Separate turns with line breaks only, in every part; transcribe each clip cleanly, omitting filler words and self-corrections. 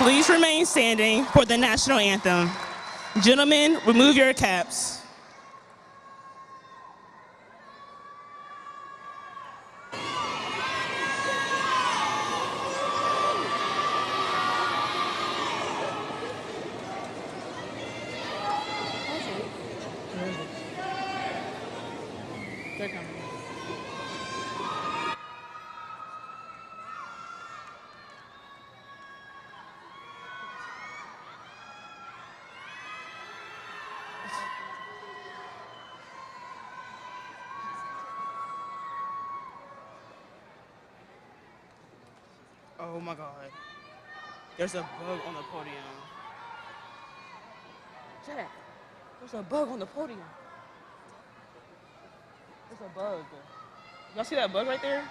Please remain standing for the national anthem. Gentlemen, remove your caps. Oh my God. There's a bug on the podium. Jack, there's a bug on the podium. There's a bug. Y'all see that bug right there?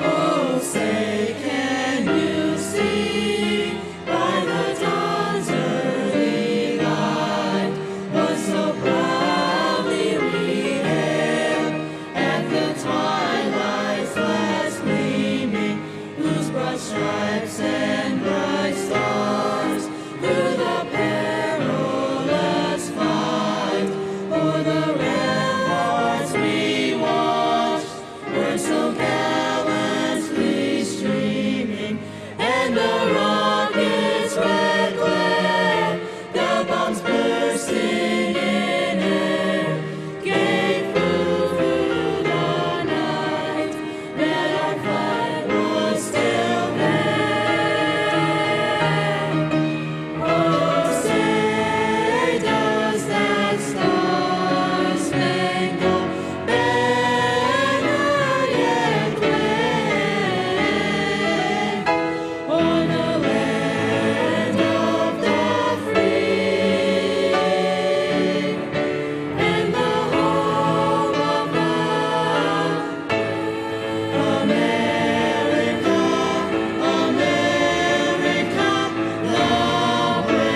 Oh, say, can you see by the dawn's early light what so proudly we hailed at the twilight's last gleaming, whose broad stripes and bright stars through the perilous fight o'er the ramparts we watched were so gallantly streaming, and the rockets' red glare, the bombs bursting in air, gave proof through the night that our flag was still there. Oh, say, does that star-spangled banner yet wave o'er the land of the free and the home of America, America the brave.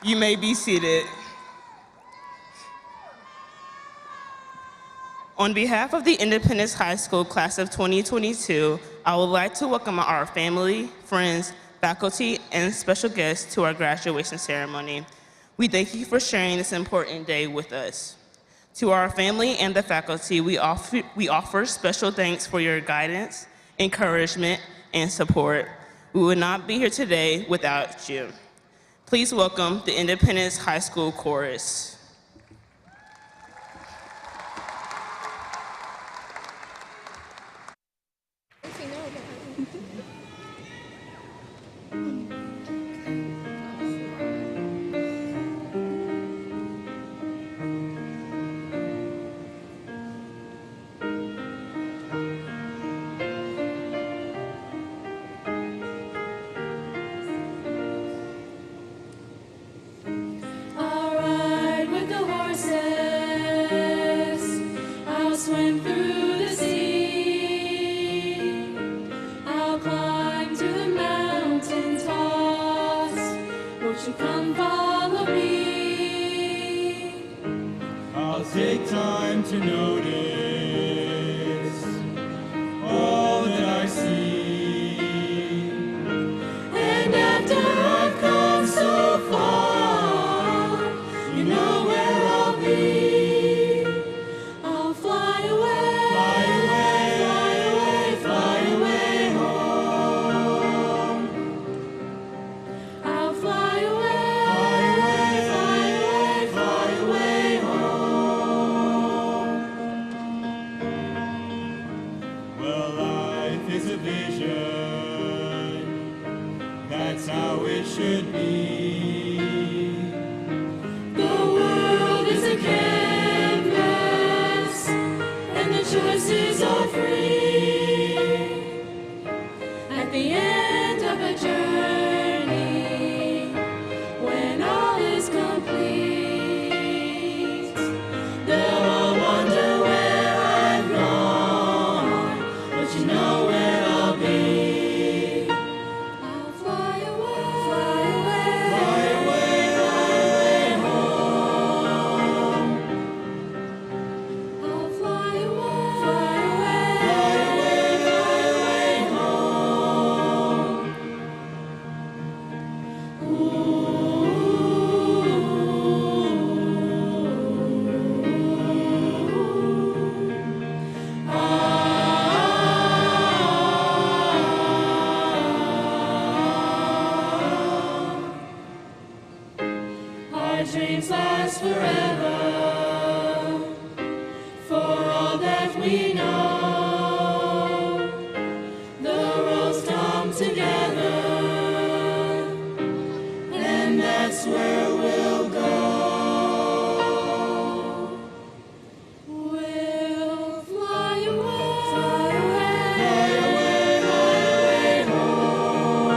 You may be seated. On behalf of the Independence High School class of 2022, I would like to welcome our family, friends, faculty, and special guests to our graduation ceremony. We thank you for sharing this important day with us. To our family and the faculty, we offer special thanks for your guidance, encouragement, and support. We would not be here today without you. Please welcome the Independence High School Chorus.
I'll ride with the horses, I'll swim through the sea, I'll climb to the mountain tops, won't you come follow me?
I'll take time to notice all that I see.
And after I've come so far, you know where I'll be. I'll fly away,
Fly away,
fly away, fly away home. I'll fly away, fly away, fly away home.
Well, life is a vision, that's how it should be.
The world is a canvas, and the choices are free. At the end of a journey, when all is complete, they'll all wonder where I've gone, but you know where I'll be. I'll fly away, Our dreams last forever. For all that we know, the roads come together, and that's where we'll go. We'll fly away, fly away, fly away, fly away home.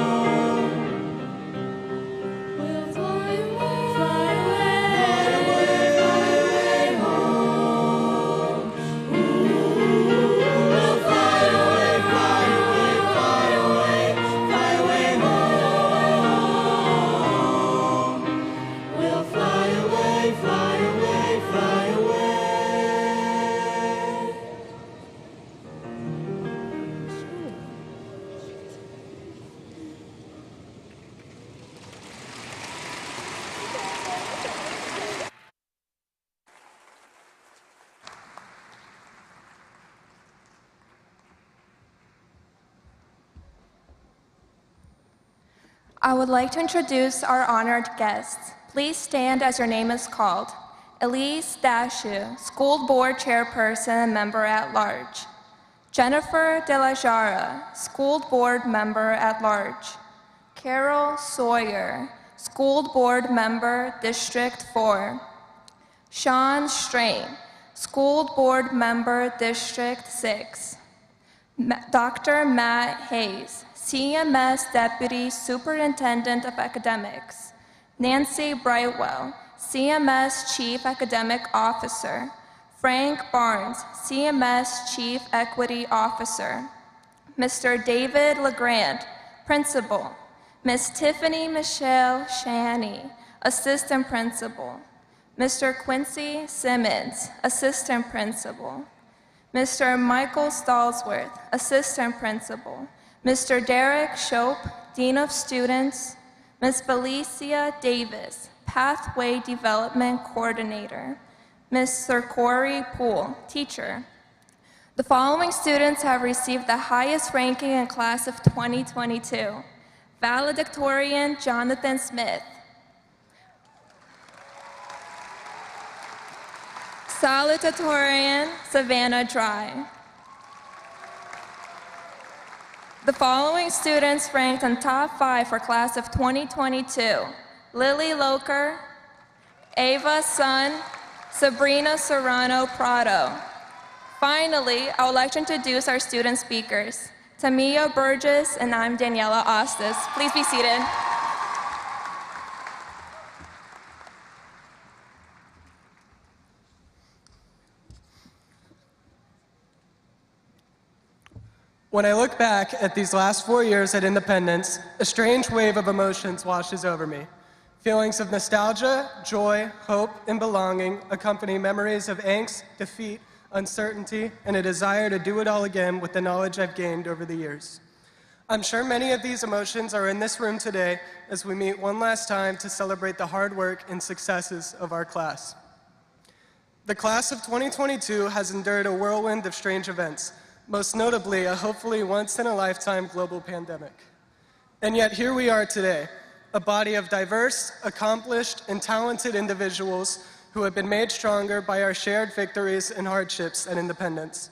We'll fly away, fly away, fly away home. We'll fly away, fly away, fly away, fly away home. We'll fly away, fly away, fly away.
I would like to introduce our honored guests. Please stand as your name is called. Elise Dashu, School Board Chairperson and Member at Large. Jennifer De La Jara, School Board Member at Large. Carol Sawyer, School Board Member, District 4. Sean Strain, School Board Member, District 6. Dr. Matt Hayes, CMS Deputy Superintendent of Academics. Nancy Brightwell, CMS Chief Academic Officer. Frank Barnes, CMS Chief Equity Officer. Mr. David LeGrand, Principal. Ms. Tiffany Michelle Shani, Assistant Principal. Mr. Quincy Simmons, Assistant Principal. Mr. Michael Stallsworth, Assistant Principal. Mr. Derek Shope, Dean of Students. Ms. Felicia Davis, Pathway Development Coordinator. Mr. Corey Poole, Teacher. The following students have received the highest ranking in class of 2022. Valedictorian Jonathan Smith. Salutatorian Savannah Dry. The following students ranked in top 5 for class of 2022. Lily Loker, Ava Sun, Sabrina Serrano Prado. Finally, I would like to introduce our student speakers. Tamia Burgess and I'm Daniela Ostis. Please be seated.
When I look back at these last 4 years at Independence, a strange wave of emotions washes over me. Feelings of nostalgia, joy, hope, and belonging accompany memories of angst, defeat, uncertainty, and a desire to do it all again with the knowledge I've gained over the years. I'm sure many of these emotions are in this room today as we meet one last time to celebrate the hard work and successes of our class. The class of 2022 has endured a whirlwind of strange events, most notably a hopefully once-in-a-lifetime global pandemic. And yet here we are today, a body of diverse, accomplished, and talented individuals who have been made stronger by our shared victories and hardships at Independence.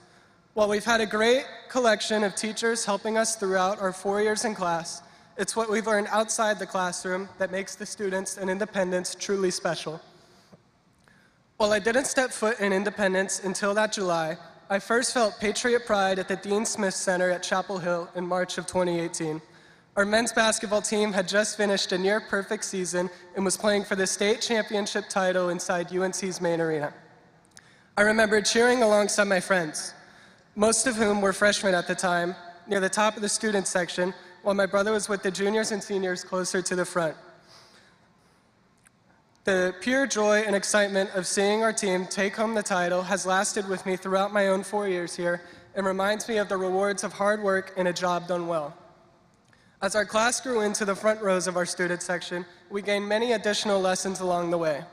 While we've had a great collection of teachers helping us throughout our 4 years in class, it's what we've learned outside the classroom that makes the students in Independence truly special. While I didn't step foot in Independence until that July, I first felt patriot pride at the Dean Smith Center at Chapel Hill in March of 2018. Our men's basketball team had just finished a near-perfect season and was playing for the state championship title inside UNC's main arena. I remember cheering alongside my friends, most of whom were freshmen at the time, near the top of the student section, while my brother was with the juniors and seniors closer to the front. The pure joy and excitement of seeing our team take home the title has lasted with me throughout my own 4 years here and reminds me of the rewards of hard work and a job done well. As our class grew into the front rows of our student section, we gained many additional lessons along the way.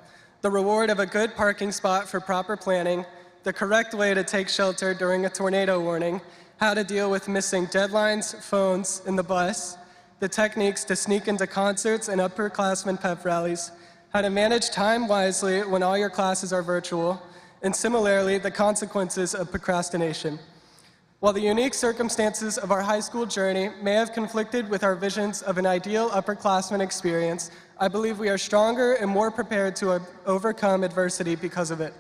The reward of a good parking spot for proper planning, the correct way to take shelter during a tornado warning, how to deal with missing deadlines, phones, and the bus, the techniques to sneak into concerts and upperclassmen pep rallies, how to manage time wisely when all your classes are virtual, and similarly, the consequences of procrastination. While the unique circumstances of our high school journey may have conflicted with our visions of an ideal upperclassman experience, I believe we are stronger and more prepared to overcome adversity because of it.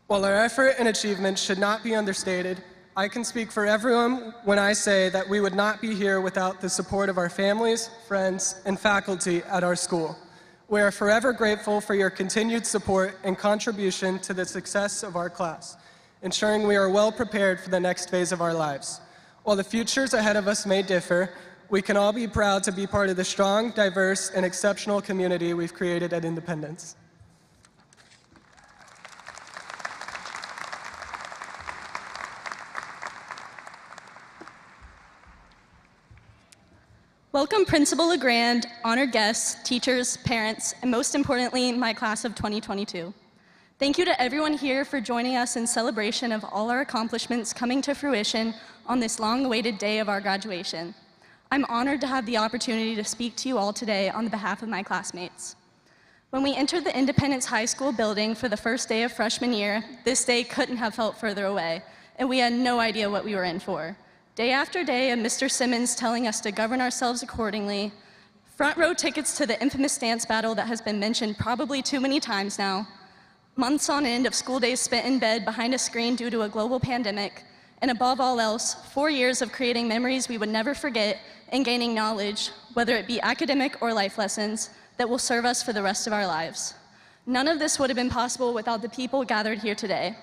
While our effort and achievements should not be understated, I can speak for everyone when I say that we would not be here without the support of our families, friends, and faculty at our school. We are forever grateful for your continued support and contribution to the success of our class, ensuring we are well prepared for the next phase of our lives. While the futures ahead of us may differ, we can all be proud to be part of the strong, diverse, and exceptional community we've created at Independence.
Welcome Principal LeGrand, honored guests, teachers, parents, and most importantly, my class of 2022. Thank you to everyone here for joining us in celebration of all our accomplishments coming to fruition on this long-awaited day of our graduation. I'm honored to have the opportunity to speak to you all today on behalf of my classmates. When we entered the Independence High School building for the first day of freshman year, this day couldn't have felt further away, and we had no idea what we were in for. Day after day of Mr. Simmons telling us to govern ourselves accordingly, front row tickets to the infamous dance battle that has been mentioned probably too many times now, months on end of school days spent in bed behind a screen due to a global pandemic, and above all else, 4 years of creating memories we would never forget and gaining knowledge, whether it be academic or life lessons, that will serve us for the rest of our lives. None of this would have been possible without the people gathered here today.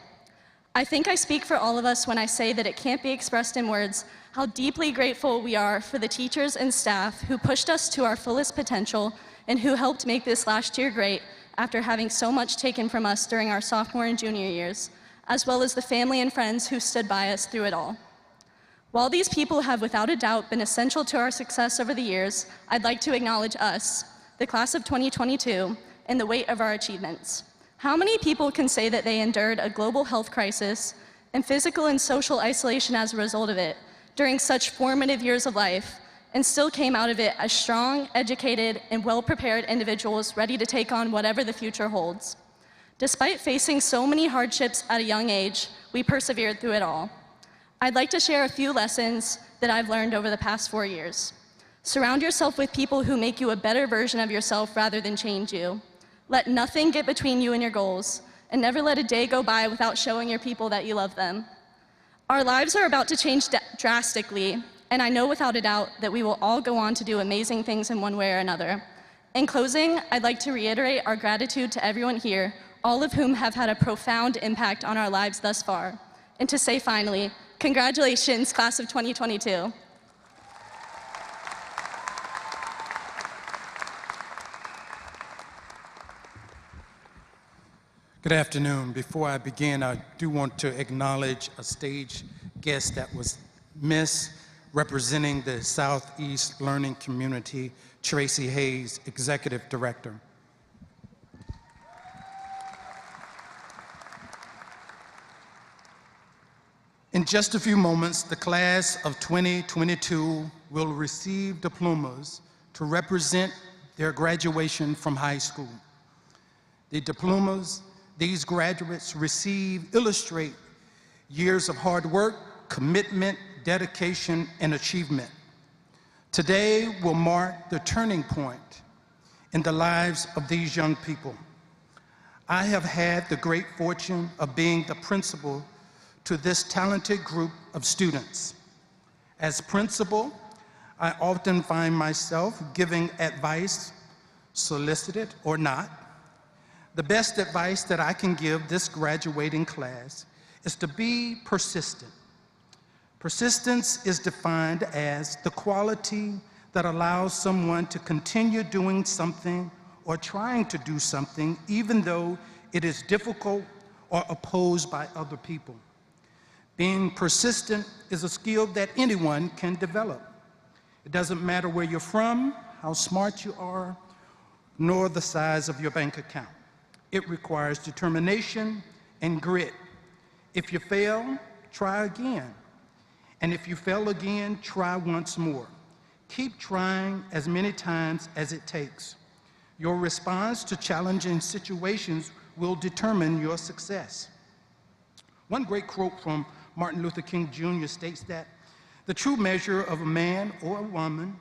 I think I speak for all of us when I say that it can't be expressed in words how deeply grateful we are for the teachers and staff who pushed us to our fullest potential and who helped make this last year great after having so much taken from us during our sophomore and junior years, as well as the family and friends who stood by us through it all. While these people have without a doubt been essential to our success over the years, I'd like to acknowledge us, the class of 2022, and the weight of our achievements. How many people can say that they endured a global health crisis and physical and social isolation as a result of it during such formative years of life, and still came out of it as strong, educated, and well-prepared individuals ready to take on whatever the future holds? Despite facing so many hardships at a young age, we persevered through it all. I'd like to share a few lessons that I've learned over the past 4 years. Surround yourself with people who make you a better version of yourself rather than change you. Let nothing get between you and your goals, and never let a day go by without showing your people that you love them. Our lives are about to change drastically, and I know without a doubt that we will all go on to do amazing things in one way or another. In closing, I'd like to reiterate our gratitude to everyone here, all of whom have had a profound impact on our lives thus far. And to say finally, congratulations, class of 2022.
Good afternoon. Before I begin, I do want to acknowledge a stage guest that was missed, representing the Southeast Learning Community, Tracy Hayes, Executive Director. In just a few moments, the class of 2022 will receive diplomas to represent their graduation from high school. The diplomas these graduates receive illustrate years of hard work, commitment, dedication, and achievement. Today will mark the turning point in the lives of these young people. I have had the great fortune of being the principal to this talented group of students. As principal, I often find myself giving advice, solicited or not. The best advice that I can give this graduating class is to be persistent. Persistence is defined as the quality that allows someone to continue doing something or trying to do something even though it is difficult or opposed by other people. Being persistent is a skill that anyone can develop. It doesn't matter where you're from, how smart you are, nor the size of your bank account. It requires determination and grit. If you fail, try again. And if you fail again, try once more. Keep trying as many times as it takes. Your response to challenging situations will determine your success. One great quote from Martin Luther King Jr. states that the true measure of a man or a woman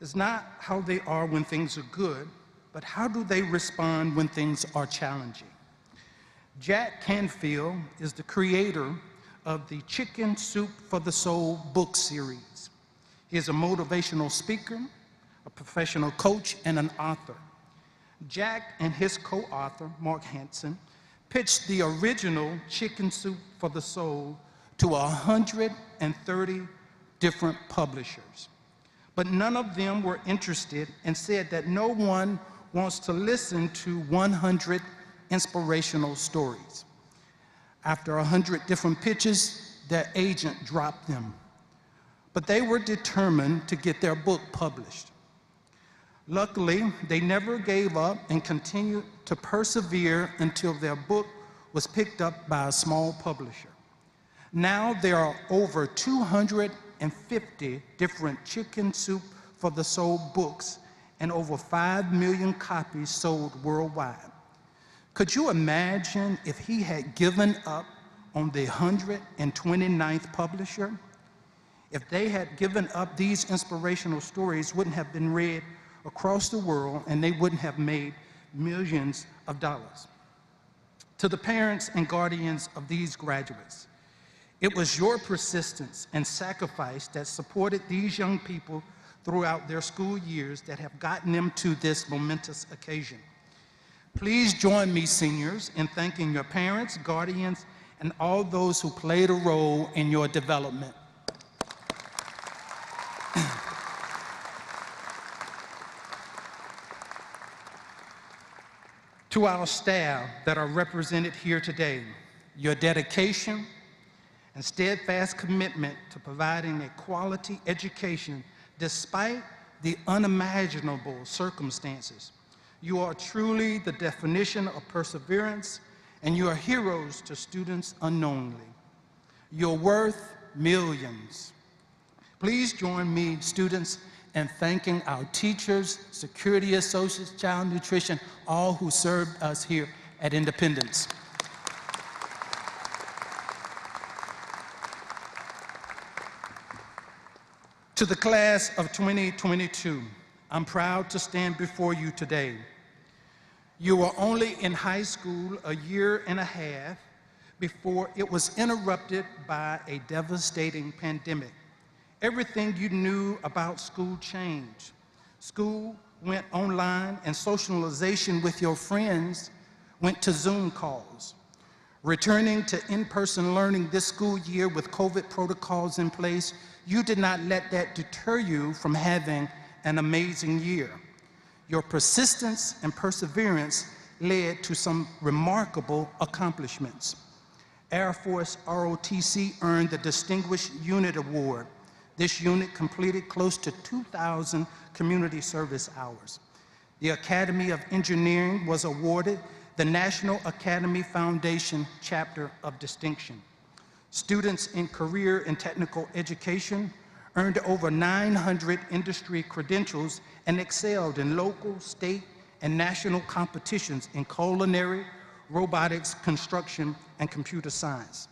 is not how they are when things are good, but how do they respond when things are challenging. Jack Canfield is the creator of the Chicken Soup for the Soul book series. He is a motivational speaker, a professional coach, and an author. Jack and his co-author, Mark Hansen, pitched the original Chicken Soup for the Soul to 130 different publishers. But none of them were interested and said that no one wants to listen to 100 inspirational stories. After 100 different pitches, their agent dropped them. But they were determined to get their book published. Luckily, they never gave up and continued to persevere until their book was picked up by a small publisher. Now there are over 250 different Chicken Soup for the Soul books and over 5 million copies sold worldwide. Could you imagine if he had given up on the 129th publisher? If they had given up, these inspirational stories wouldn't have been read across the world and they wouldn't have made millions of dollars. To the parents and guardians of these graduates, it was your persistence and sacrifice that supported these young people throughout their school years that have gotten them to this momentous occasion. Please join me, seniors, in thanking your parents, guardians, and all those who played a role in your development. To our staff that are represented here today, your dedication and steadfast commitment to providing a quality education despite the unimaginable circumstances. You are truly the definition of perseverance, and you are heroes to students unknowingly. You're worth millions. Please join me, students, in thanking our teachers, security associates, child nutrition, all who served us here at Independence. To the class of 2022, I'm proud to stand before you today. You were only in high school a year and a half before it was interrupted by a devastating pandemic. Everything you knew about school changed. School went online and socialization with your friends went to Zoom calls. Returning to in-person learning this school year with COVID protocols in place, you did not let that deter you from having an amazing year. Your persistence and perseverance led to some remarkable accomplishments. Air Force ROTC earned the Distinguished Unit Award. This unit completed close to 2,000 community service hours. The Academy of Engineering was awarded the National Academy Foundation Chapter of Distinction. Students in career and technical education earned over 900 industry credentials and excelled in local, state, and national competitions in culinary, robotics, construction, and computer science.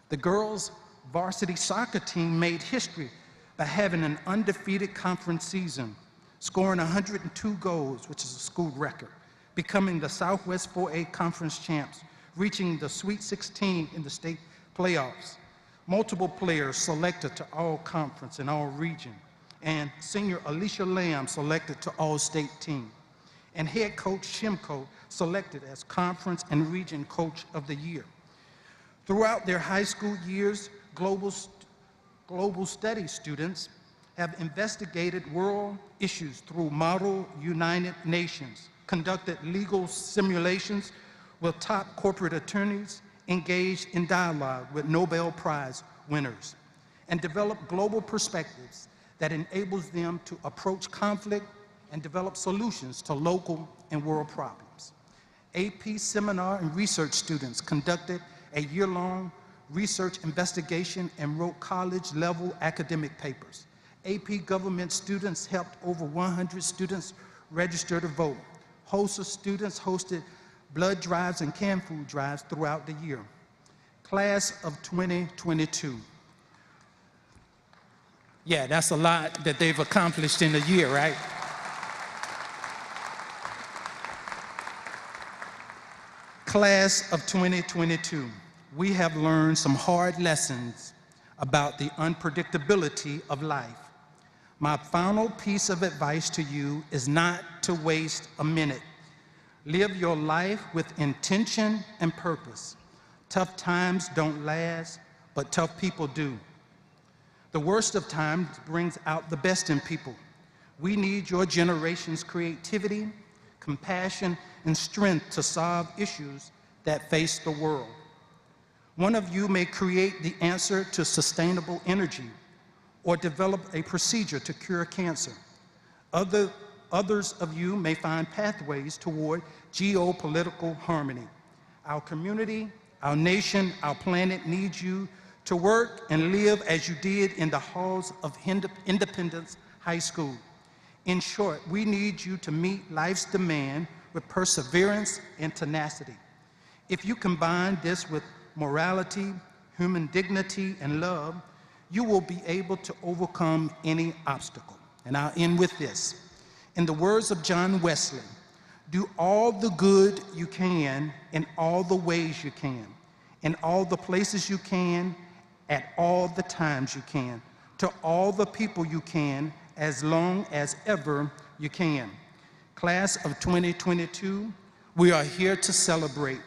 The girls' varsity soccer team made history by having an undefeated conference season, scoring 102 goals, which is a school record, becoming the Southwest 4A Conference champs, reaching the Sweet 16 in the state playoffs. Multiple players selected to all conference and all region, and senior Alicia Lamb selected to all state team, and head coach Shimko selected as conference and region coach of the year. Throughout their high school years, global studies students have investigated world issues through Model United Nations, conducted legal simulations with top corporate attorneys, engaged in dialogue with Nobel Prize winners, and developed global perspectives that enables them to approach conflict and develop solutions to local and world problems. AP seminar and research students conducted a year-long research investigation and wrote college-level academic papers. AP government students helped over 100 students register to vote. Hosts of students hosted blood drives and canned food drives throughout the year. Class of 2022. Yeah, that's a lot that they've accomplished in a year, right? Class of 2022. We have learned some hard lessons about the unpredictability of life. My final piece of advice to you is not to waste a minute. Live your life with intention and purpose. Tough times don't last, but tough people do. The worst of times brings out the best in people. We need your generation's creativity, compassion, and strength to solve issues that face the world. One of you may create the answer to sustainable energy or develop a procedure to cure cancer. Others of you may find pathways toward geopolitical harmony. Our community, our nation, our planet needs you to work and live as you did in the halls of Independence High School. In short, we need you to meet life's demand with perseverance and tenacity. If you combine this with morality, human dignity, and love, you will be able to overcome any obstacle. And I'll end with this. In the words of John Wesley, do all the good you can in all the ways you can, in all the places you can, at all the times you can, to all the people you can, as long as ever you can. Class of 2022, we are here to celebrate.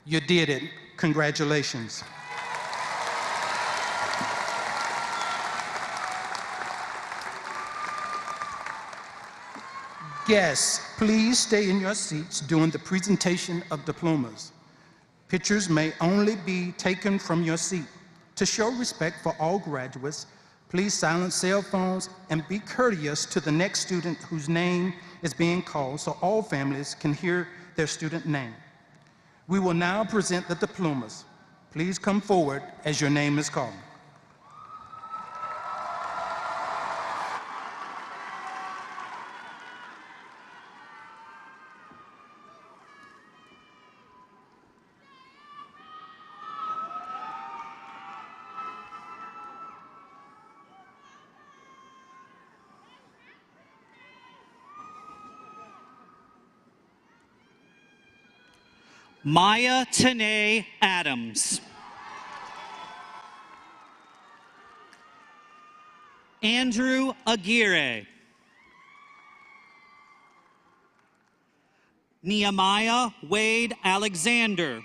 You did it. Congratulations. Guests, please stay in your seats during the presentation of diplomas. Pictures may only be taken from your seat. To show respect for all graduates, please silence cell phones and be courteous to the next student whose name is being called so all families can hear their student name. We will now present the diplomas. Please come forward as your name is called.
Maya Tanae Adams. Andrew Aguirre. Nehemiah Wade Alexander.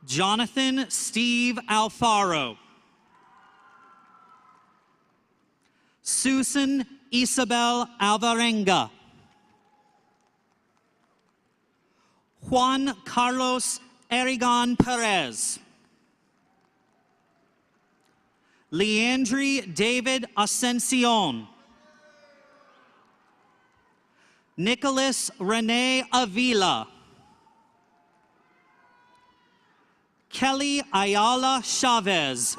Jonathan Steve Alfaro. Susan Isabel Alvarenga. Juan Carlos Erigon Perez. Leandri David Ascension. Nicholas Rene Avila. Kelly Ayala Chavez.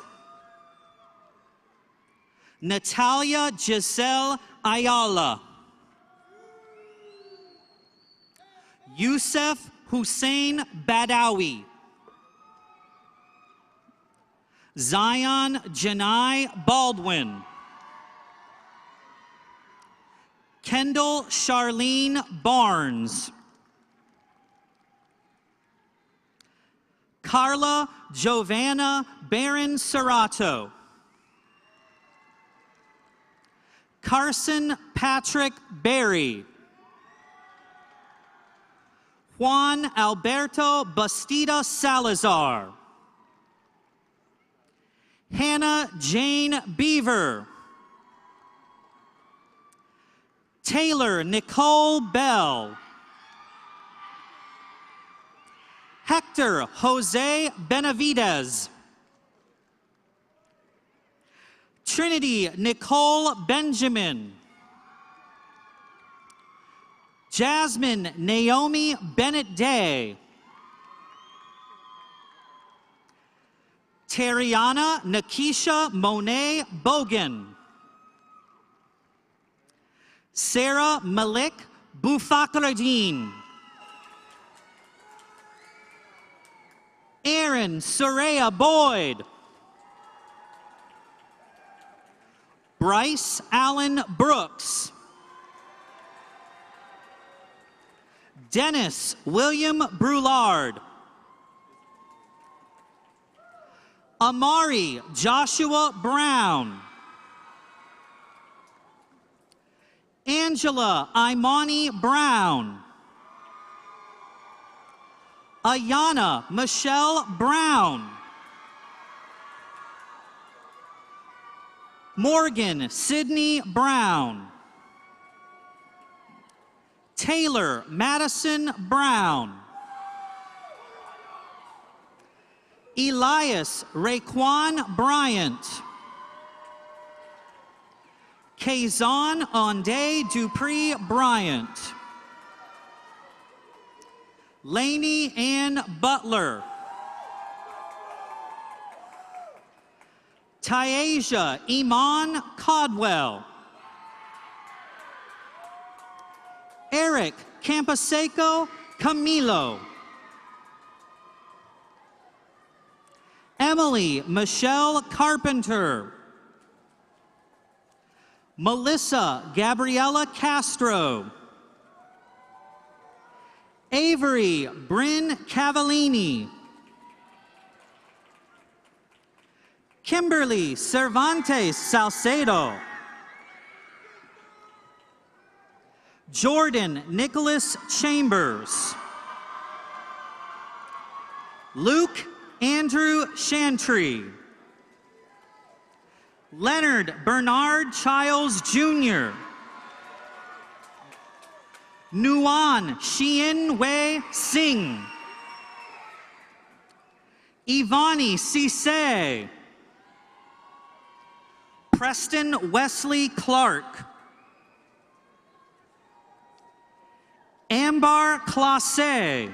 Natalia Giselle Ayala. Youssef Hussein Badawi. Zion Janai Baldwin. Kendall Charlene Barnes. Carla Giovanna Barron Serrato. Carson Patrick Berry. Juan Alberto Bastida Salazar. Hannah Jane Beaver. Taylor Nicole Bell. Hector Jose Benavidez. Trinity Nicole Benjamin. Jasmine Naomi Bennett Day. Tariana Nakisha Monet Bogan. Sarah Malik Bufakradin. Aaron Soraya Boyd. Bryce Allen Brooks. Dennis William Brulard. Amari Joshua Brown. Angela Imani Brown. Ayana Michelle Brown. Morgan Sydney Brown. Taylor Madison Brown. Elias Raekwon Bryant. Kazan Onday Dupree Bryant. Lainey Ann Butler. Tyasia Iman Codwell. Eric Campaseco Camilo. Emily Michelle Carpenter. Melissa Gabriella Castro. Avery Bryn Cavallini. Kimberly Cervantes Salcedo. Jordan Nicholas Chambers. Luke Andrew Shantry. Leonard Bernard Childs Jr. Nuan Shien Wei Singh. Ivani Cisse. Preston Wesley Clark. Ambar Classe.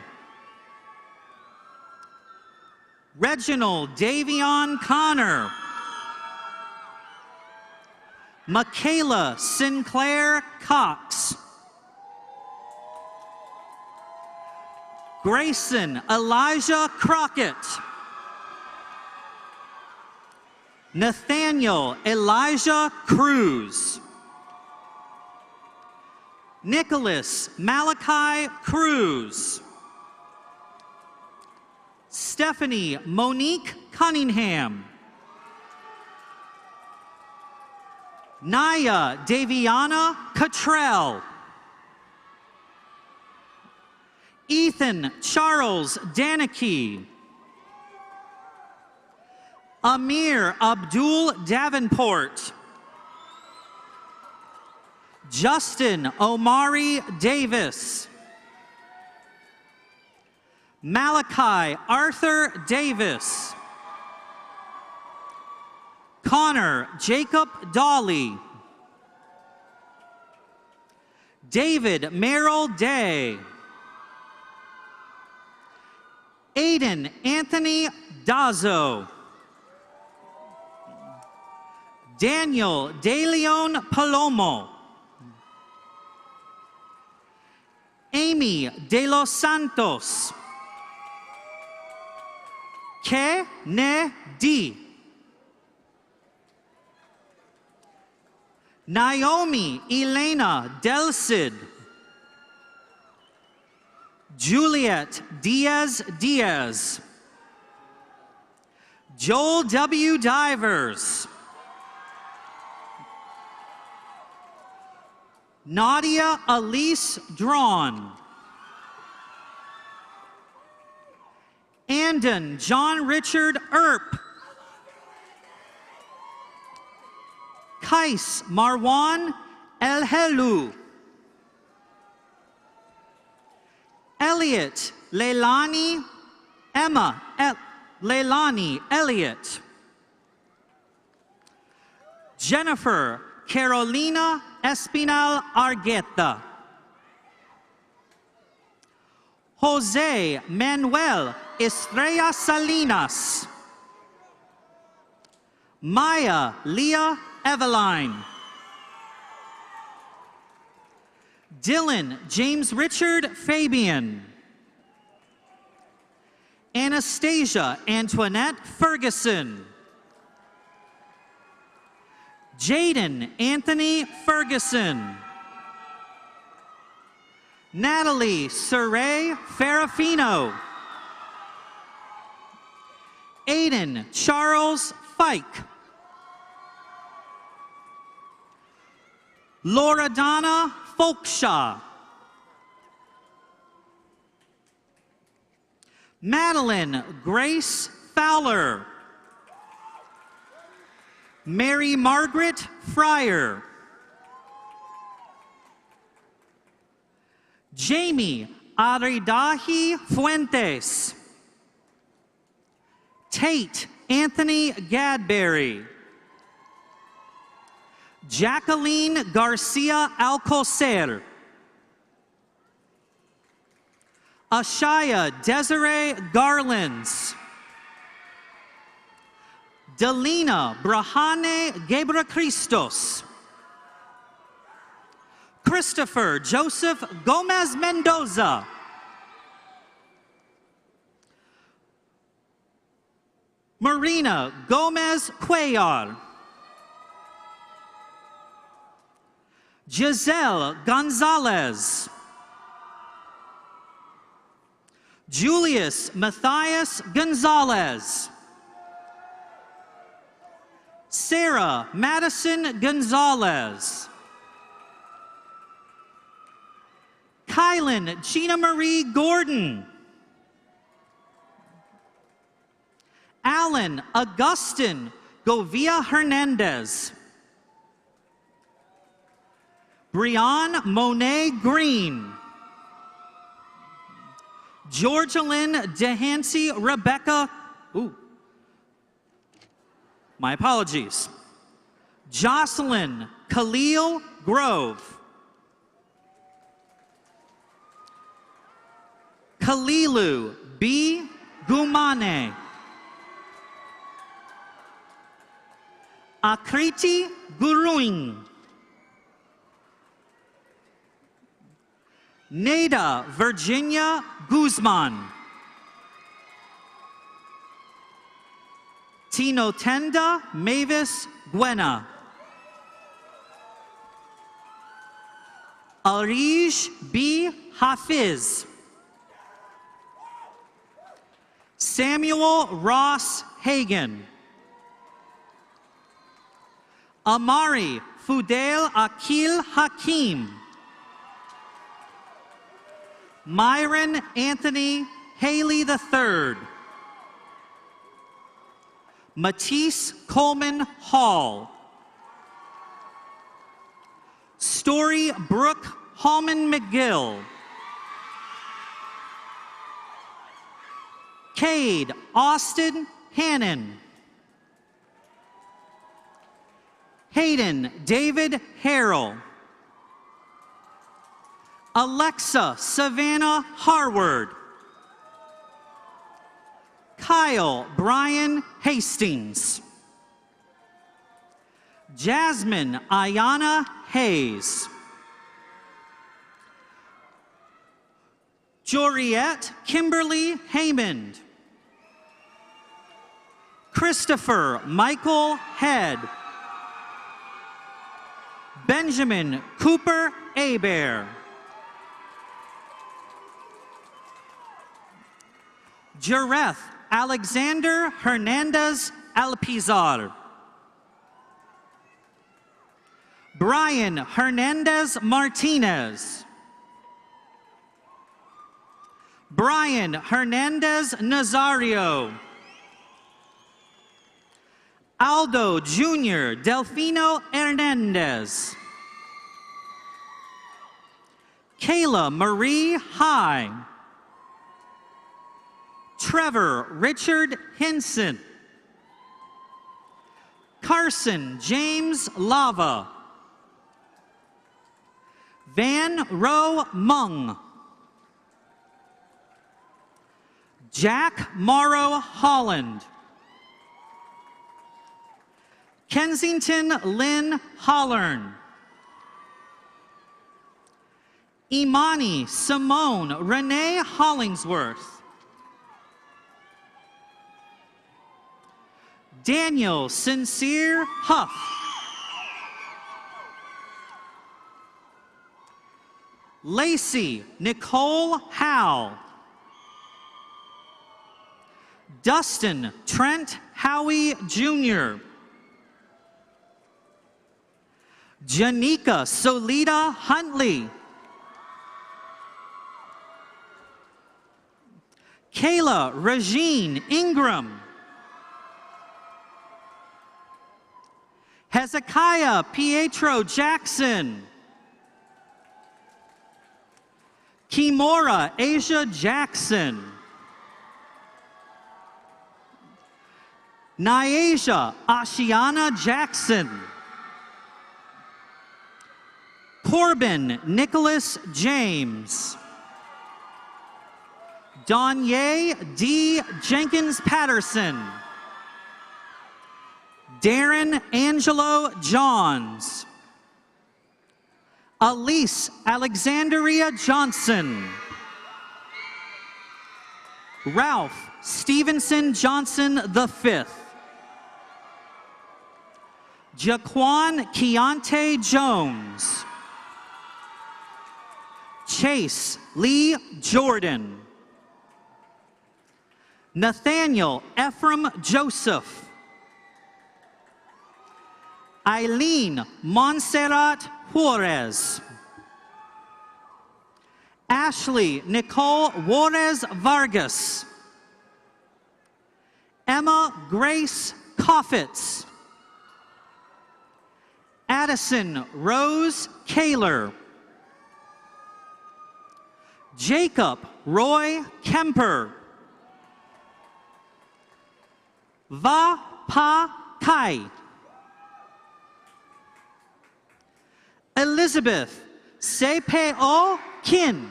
Reginald Davion Connor. Michaela Sinclair Cox. Grayson Elijah Crockett. Nathaniel Elijah Cruz. Nicholas Malachi Cruz. Stephanie Monique Cunningham. Naya Daviana Cottrell. Ethan Charles Danicky. Amir Abdul Davenport. Justin Omari Davis. Malachi Arthur Davis. Connor Jacob Dolly. David Merrill Day. Aiden Anthony Dazzo. Daniel DeLeon Palomo. Amy De Los Santos. Ke Ne Di. Naomi Elena Del Cid. Juliet Diaz Diaz. Joel W. Divers. Nadia Elise Drawn. Andon John Richard Earp. Kais Marwan El Helu. Elliot Leilani Emma Leilani Elliott. Jennifer Carolina Espinal Argueta. Jose Manuel Estrella Salinas. Maya Leah Eveline. Dylan James Richard Fabian. Anastasia Antoinette Ferguson. Jaden Anthony Ferguson. Natalie Saray Ferrafino. Aiden Charles Fike. Loredana Folkshaw. Madeline Grace Fowler. Mary Margaret Fryer. Jamie Aridahi Fuentes. Tate Anthony Gadberry. Jacqueline Garcia Alcocer. Ashaya Desiree Garlands. Delina Brahane Gebrecristos. Christopher Joseph Gomez Mendoza. Marina Gomez Cuellar. Giselle Gonzalez. Julius Matthias Gonzalez. Sarah Madison Gonzalez. Kylan Gina Marie Gordon. Alan Augustin Govia Hernandez. Brianne Monet Green. Georgelyn DeHancey Rebecca, my apologies. Jocelyn Khalil Grove. Khalilu B. Gumane. Akriti Guruing. Nada Virginia Guzman. Tinotenda Mavis Gwena. Arij B. Hafiz. Samuel Ross Hagan. Amari Fudel Akil Hakim. Myron Anthony Haley III. Matisse Coleman Hall. Story Brooke Hallman McGill. Cade Austin Hannon. Hayden David Harrell. Alexa Savannah Harward. Kyle Brian Hastings. Jasmine Ayana Hayes. Joriette Kimberly Haymond. Christopher Michael Head. Benjamin Cooper Abear. Jareth Alexander Hernandez Alpizar. Brian Hernandez Martinez. Brian Hernandez Nazario. Aldo Jr. Delfino Hernandez. Kayla Marie High. Trevor Richard Henson. Carson James Lava. Van Roe Mung. Jack Morrow Holland. Kensington Lynn Hollern. Imani Simone Renee Hollingsworth. Daniel Sincere Huff. Lacey Nicole Howe. Dustin Trent Howie Jr. Janika Solita Huntley. Kayla Regine Ingram. Hezekiah Pietro Jackson. Kimora Asia Jackson. Nyasia Ashiana Jackson. Corbin Nicholas James. Donye D. Jenkins Patterson. Darren Angelo Johns. Elise Alexandria Johnson. Ralph Stevenson Johnson V. Jaquan Keontae Jones. Chase Lee Jordan. Nathaniel Ephraim Joseph. Eileen Montserrat Juarez. Ashley Nicole Juarez Vargas. Emma Grace Coffitz. Addison Rose Kaler. Jacob Roy Kemper. Va Pa Kai. Elizabeth Sepeo Kin.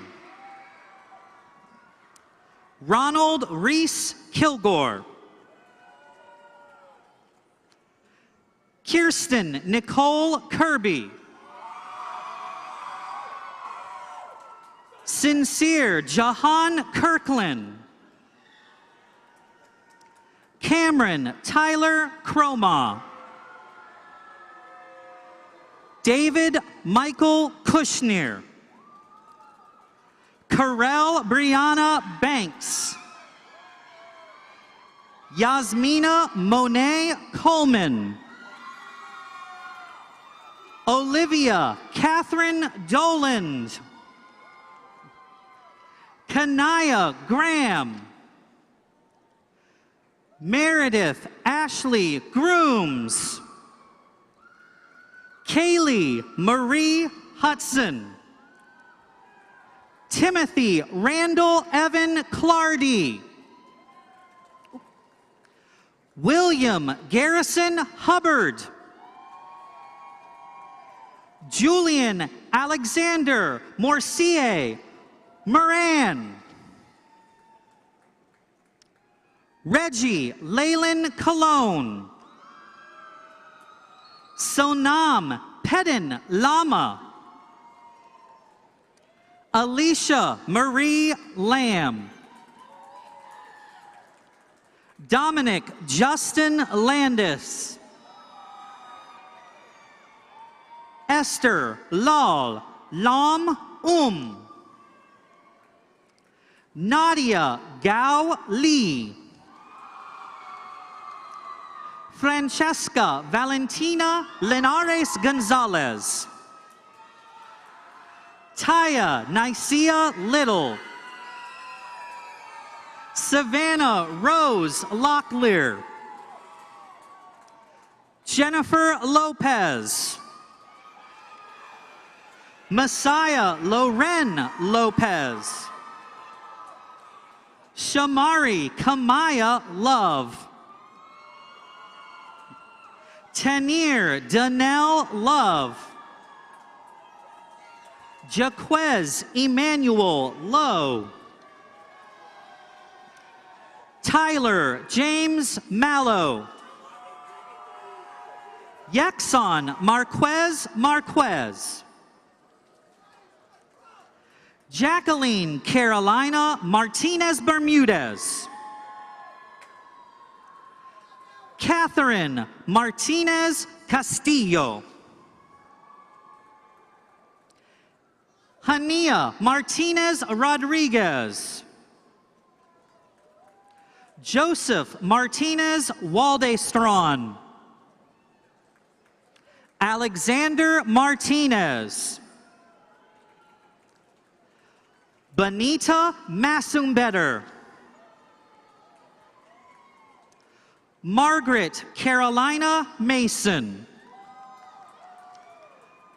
Ronald Reese Kilgore. Kirsten Nicole Kirby. Sincere Jahan Kirkland. Cameron Tyler Croma. David Michael Kushner. Karel Brianna Banks. Yasmina Monet Coleman. Olivia Catherine Doland. Kanaya Graham. Meredith Ashley Grooms. Kaylee Marie Hudson. Timothy Randall Evan Clardy. William Garrison Hubbard. Julian Alexander Morcier Moran. Reggie Leyland Cologne. Sonam Pedin Lama. Alicia Marie Lamb. Dominic Justin Landis. Esther Lal Lam Nadia Gao Lee. Francesca Valentina Linares Gonzalez. Taya Nicia Little. Savannah Rose Locklear. Jennifer Lopez. Messiah Loren Lopez. Shamari Kamaya Love. Tanir Danelle Love. Jaquez Emmanuel Lowe. Tyler James Mallow. Yaxon Marquez Marquez. Jacqueline Carolina Martinez Bermudez. Catherine Martinez Castillo. Hania Martinez Rodriguez. Joseph Martinez Waldestron. Alexander Martinez. Benita Masumbetter. Margaret Carolina Mason.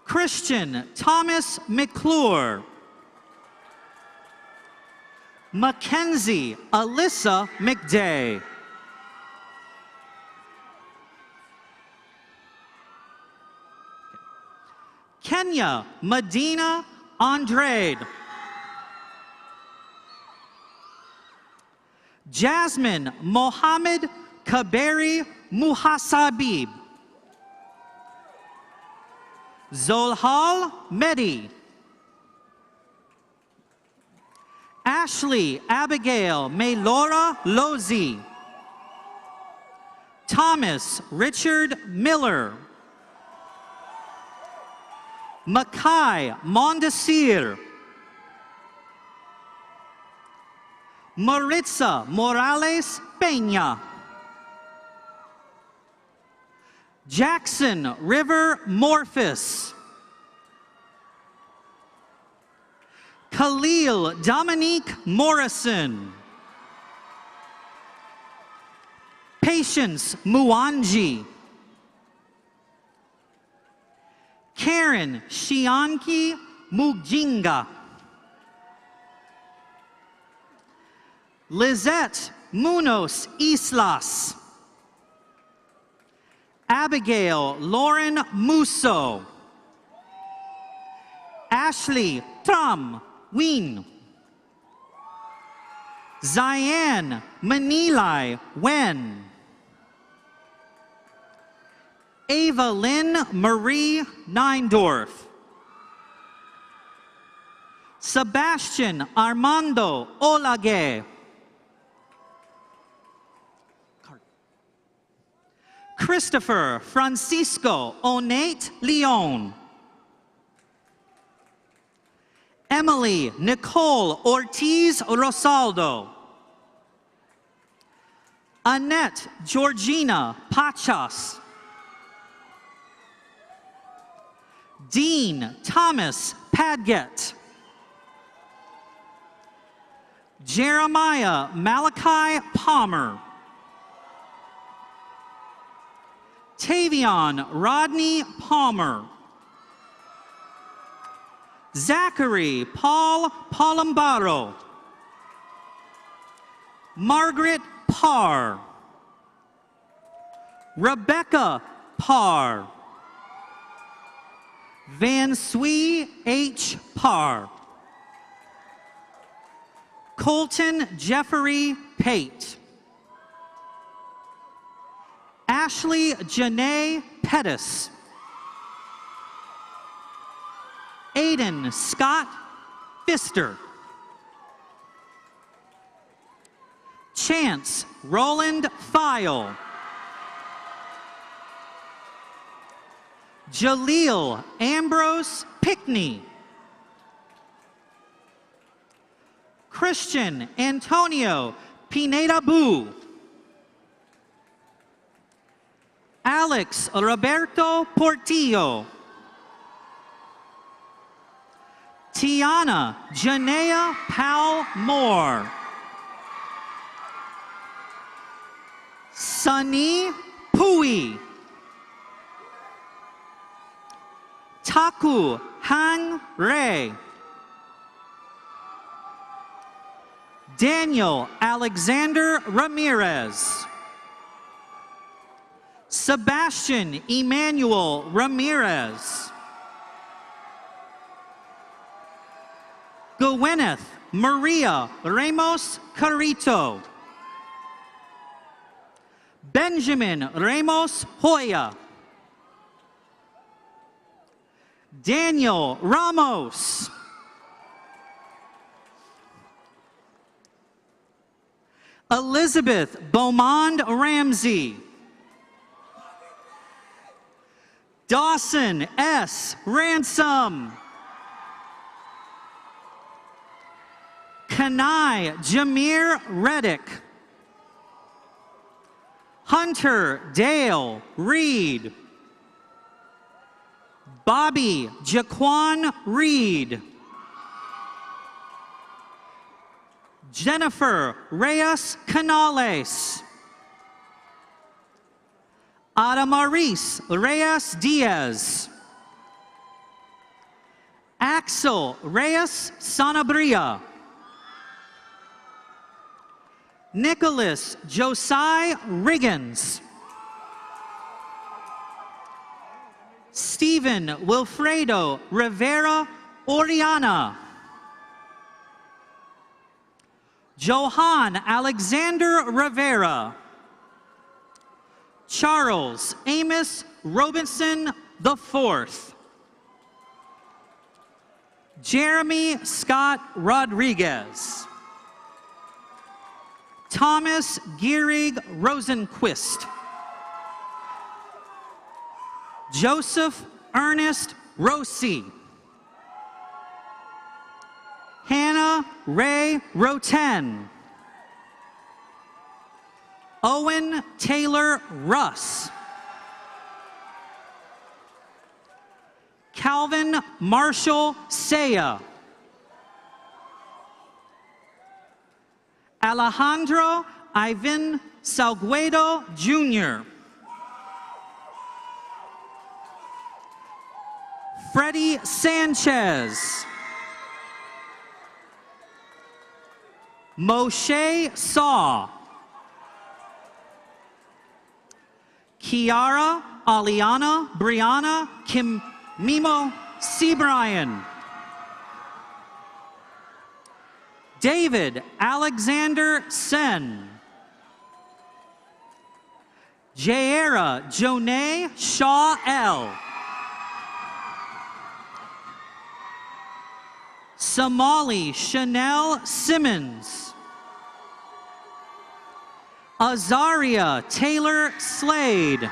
Christian Thomas McClure. Mackenzie Alyssa McDay. Kenya Medina Andrade. Jasmine Mohammed Kaberi Muhasabib. Zolhal Mehdi. Ashley Abigail Maylora Lozi. Thomas Richard Miller. Makai Mondesir. Maritza Morales Peña. Jackson River Morphus. Khalil Dominique Morrison. Patience Muanji. Karen Shianki Mujinga. Lizette Munoz Islas. Abigail Lauren Musso. Ashley Tram Wien. Ziane Manilai Wen. Ava Lynn Marie Neindorf. Sebastian Armando Olage. Christopher Francisco Onate Leon. Emily Nicole Ortiz Rosaldo. Annette Georgina Pachas. Dean Thomas Padgett. Jeremiah Malachi Palmer. Tavion Rodney Palmer. Zachary Paul Palambaro. Margaret Parr. Rebecca Parr. Van Swee H. Parr. Colton Jeffrey Pate. Ashley Janae Pettis. Aiden Scott Pfister. Chance Roland File. Jaleel Ambrose Pickney. Christian Antonio Pineda Boo. Alex Roberto Portillo. Tiana Janea Powell Moore. Sunny Pui. Taku Hang Ray. Daniel Alexander Ramirez. Sebastian Emmanuel Ramirez. Gwyneth Maria Ramos Carrito. Benjamin Ramos Hoya. Daniel Ramos. Elizabeth Beaumond Ramsey. Dawson S. Ransom. Kanai Jameer Reddick. Hunter Dale Reed. Bobby Jaquan Reed. Jennifer Reyes Canales. Adamaris Reyes Diaz. Axel Reyes Sanabria. Nicholas Josiah Riggins. Stephen Wilfredo Rivera Oriana. Johan Alexander Rivera. Charles Amos Robinson IV. Jeremy Scott Rodriguez. Thomas Gierig Rosenquist. Joseph Ernest Rossi. Hannah Ray Roten. Owen Taylor Russ. Calvin Marshall Saya. Alejandro Ivan Salguedo Jr. Freddie Sanchez. Moshe Saw. Kiara Aliana Brianna Kimimo Seabrian. David Alexander Sen. Jaira Jonay Shaw L. Somali Chanel Simmons. Azaria Taylor Slade.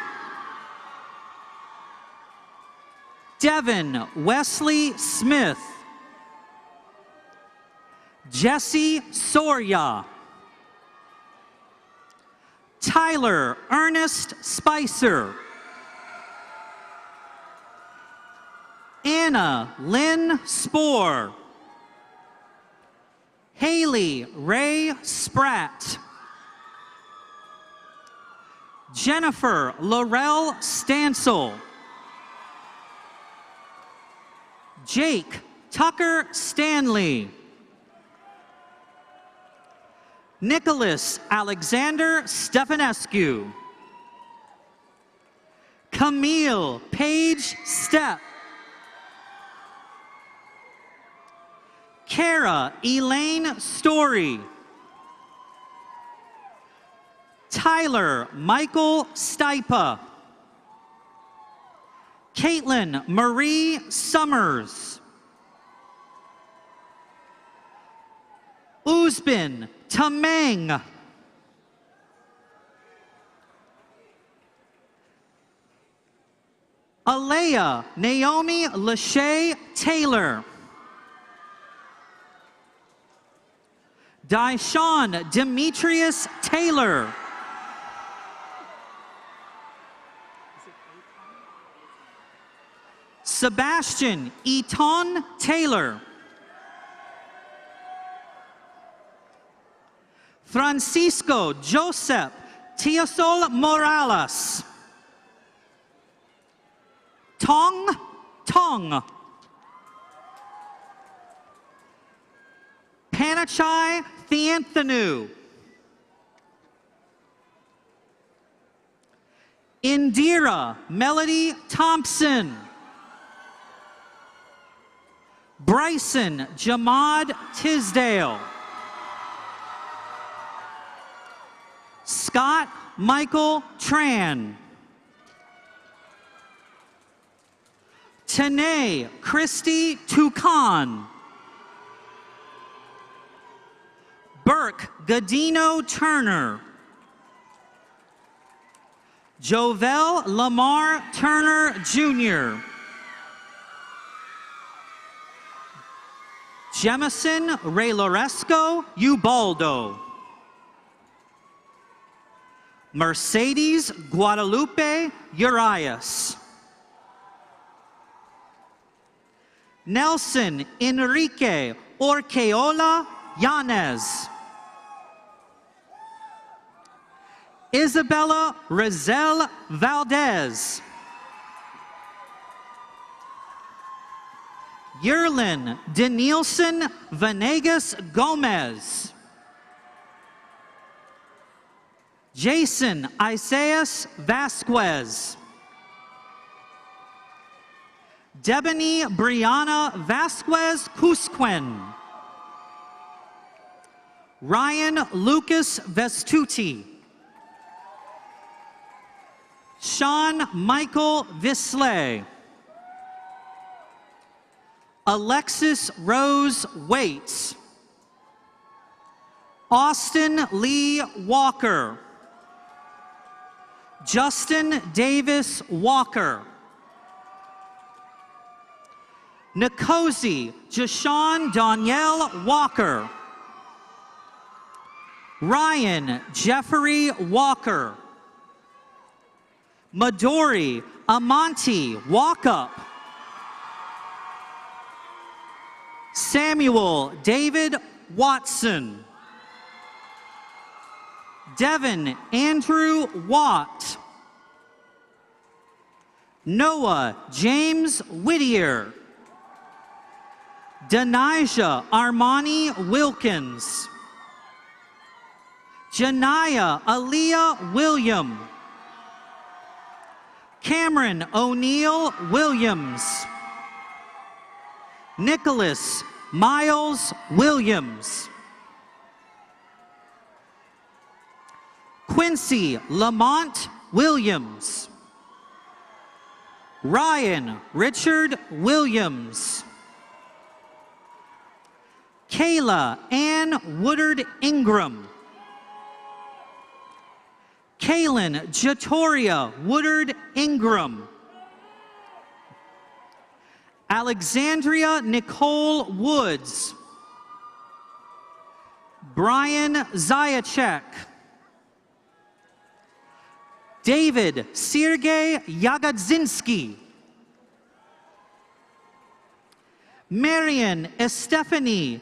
Devin Wesley Smith. Jesse Soria. Tyler Ernest Spicer. Anna Lynn Spoor. Haley Ray Spratt. Jennifer Laurel Stansel. Jake Tucker Stanley. Nicholas Alexander Stefanescu. Camille Page Stepp. Kara Elaine Story. Tyler Michael Stipa. Caitlin Marie Summers. Uzbin Tamang. Alea Naomi Lachey Taylor. Daishawn Demetrius Taylor. Sebastian Eton Taylor. Francisco Joseph Tiasol Morales. Tong Tong. Panachai Theanthanu. Indira Melody Thompson. Bryson Jamad Tisdale. Scott Michael Tran. Tanae Christy Toucan. Burke Godino Turner. Jovel Lamar Turner, Jr. Jemison Ray Loresco Ubaldo. Mercedes Guadalupe Urias. Nelson Enrique Orqueola Yanez. Isabella Rizel Valdez. Yerlin Danielson Vanegas Gomez. Jason Isaias Vasquez. Debony Brianna Vasquez Cusquen. Ryan Lucas Vestuti. Sean Michael Visley. Alexis Rose Waits. Austin Lee Walker. Justin Davis Walker. Nkosi Jashawn Danielle Walker. Ryan Jeffrey Walker. Midori Amonte Walkup. Samuel David Watson. Devin Andrew Watt. Noah James Whittier. Denijah Armani Wilkins. Janiyah Aaliyah William. Cameron O'Neill Williams. Nicholas Miles Williams. Quincy Lamont Williams. Ryan Richard Williams. Kayla Ann Woodard Ingram. Kaylin Jatoria Woodard Ingram. Alexandria Nicole Woods. Brian Zayachek. David Sergey Yagodzinski. Marian Estefany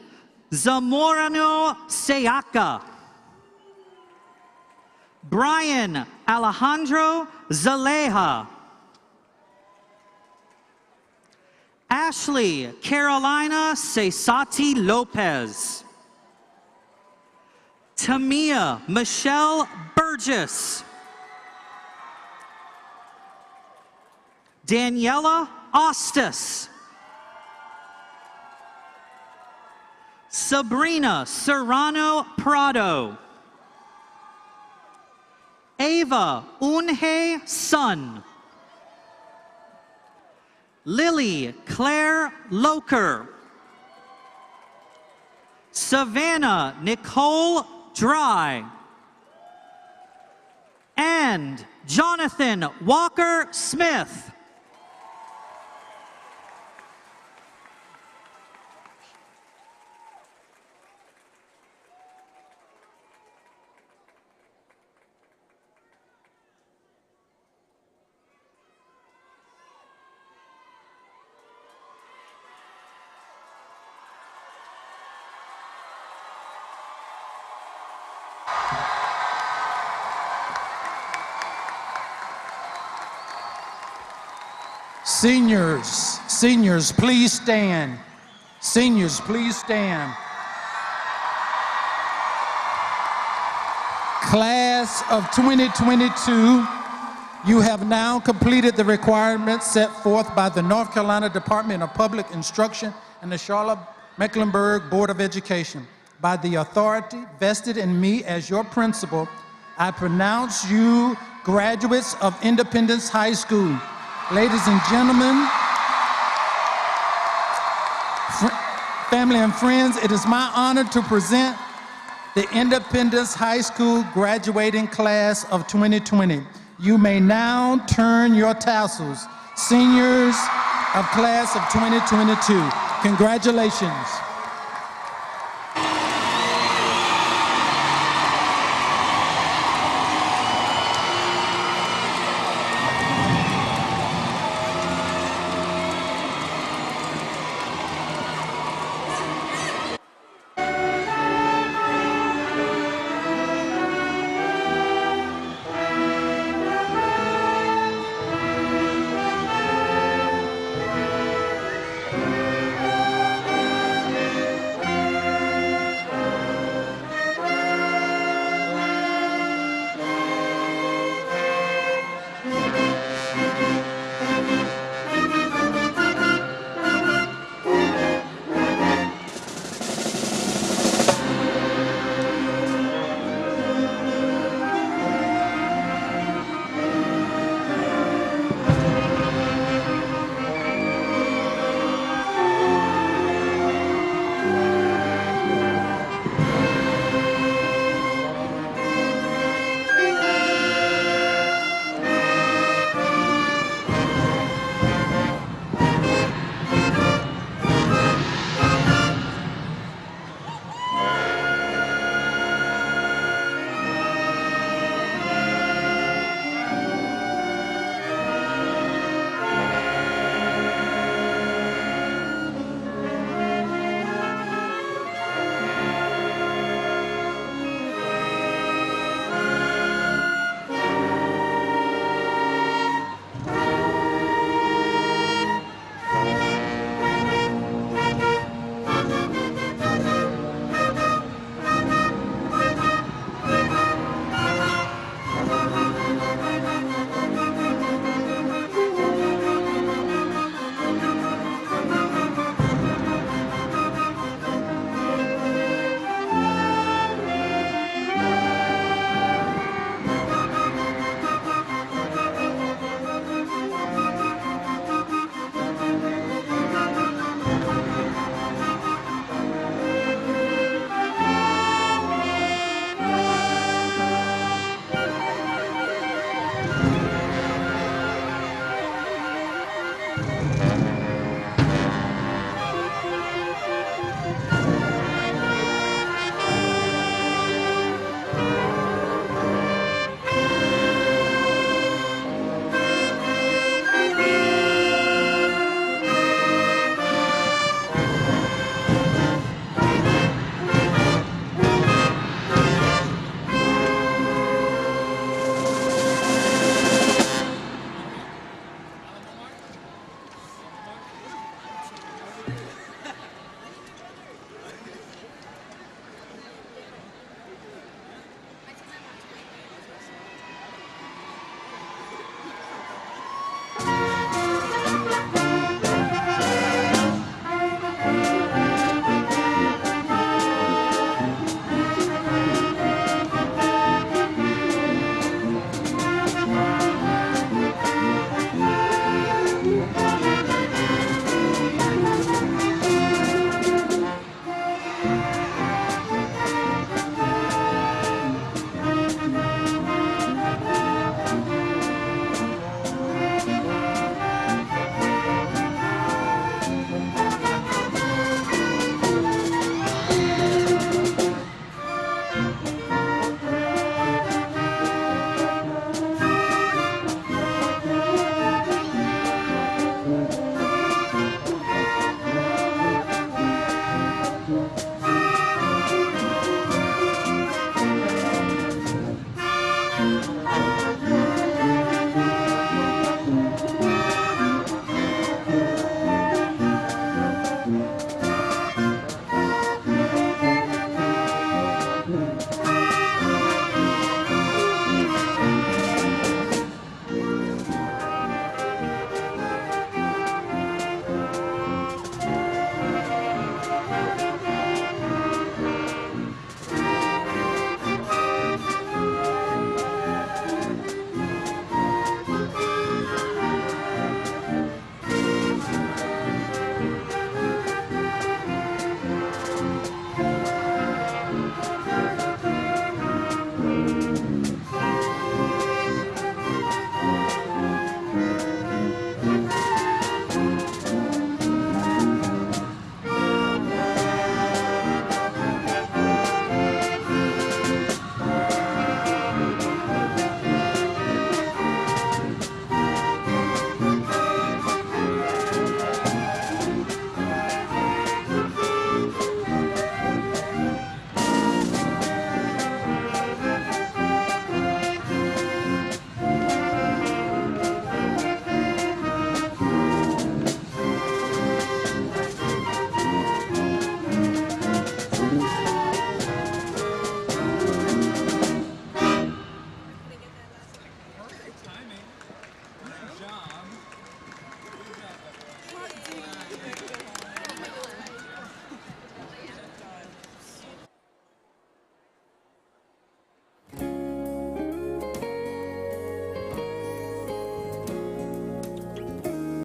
Zamorano Seaka. Brian Alejandro Zaleja. Ashley Carolina Cesati Lopez. Tamia Michelle Burgess. Daniela Ostis. Sabrina Serrano Prado. Ava Unhe Sun. Lily Claire Loker. Savannah Nicole Dry. And Jonathan Walker Smith.
Seniors, please stand. Seniors, please stand. Class of 2022, you have now completed the requirements set forth by the North Carolina Department of Public Instruction and the Charlotte-Mecklenburg Board of Education. By the authority vested in me as your principal, I pronounce you graduates of Independence High School. Ladies and gentlemen, family and friends, it is my honor to present the Independence High School graduating class of 2020. You may now turn your tassels. Seniors of class of 2022, congratulations.